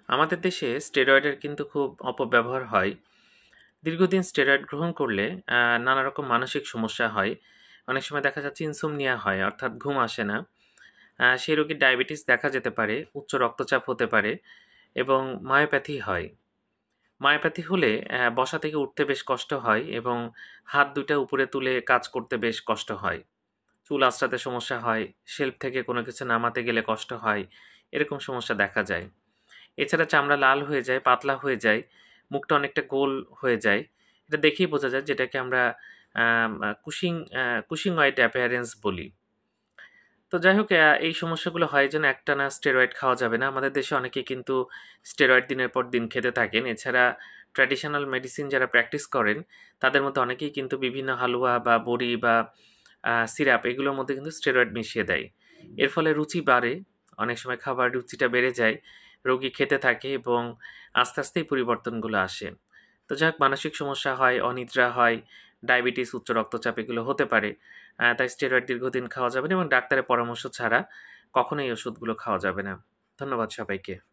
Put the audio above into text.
আমাদের দেশে স্টেরয়েডের কিন্তু খুব অপব্যবহার হয়। দীর্ঘদিন স্টেরয়েড গ্রহণ করলে নানা রকম মানসিক সমস্যা হয়। অনেক সময় দেখা যাচ্ছে ইনসোমনিয়া হয়, অর্থাৎ ঘুম আসে না। সেই রোগীর ডায়াবেটিস দেখা যেতে পারে, উচ্চ রক্তচাপ হতে পারে এবং মায়োপ্যাথি হয়। মায়োপ্যাথি হলে বসা থেকে উঠতে বেশ কষ্ট হয় এবং হাত ২ টা উপরে তুলে কাজ করতে বেশ কষ্ট হয়। চুল আঁচড়াতে সমস্যা হয়, শেলফ থেকে কোনো কিছু নামাতে গেলে কষ্ট হয়, এরকম সমস্যা দেখা যায়। এছাড়া চামড়া লাল হয়ে যায়, পাতলা হয়ে যায়, মুখটা অনেকটা গোল হয়ে যায়। এটা দেখেই বোঝা যায় যেটাকে আমরা আম আ কুশিং কুশিংয়েড অ্যাপিয়ারেন্স বলি। তো যাই হোক এই সমস্যাগুলো হয় যেন একটানা স্টেরয়েড খাওয়া যাবে না। আমাদের দেশে অনেকেই কিন্তু স্টেরয়েড দিনের পর দিন খেতে থাকেন। এছাড়া ট্র্যাডিশনাল মেডিসিন যারা প্র্যাকটিস করেন, তাদের মধ্যে অনেকেই কিন্তু বিভিন্ন হালুয়া বা বড়ি বা সিরাপ এগুলোর মধ্যে কিন্তু স্টেরয়েড মিশিয়ে দেয়। এর ফলে রুচি বাড়ে, অনেক সময় খাবার রুচিটা বেড়ে যায়। রোগী খেতে থাকে এবং আস্তে, আস্তেই পরিবর্তনগুলো আসে। তো যাই হোক মানসিক সমস্যা হয়, অনিদ্রা হয়, ডায়াবেটিস, উচ্চ রক্তচাপ এগুলো হতে পারে। তাই স্টেরয়েড দীর্ঘদিন খাওয়া যাবে না এবং ডাক্তারের পরামর্শ ছাড়া কখনোই এই ওষুধগুলো খাওয়া যাবে না। ধন্যবাদ সবাইকে।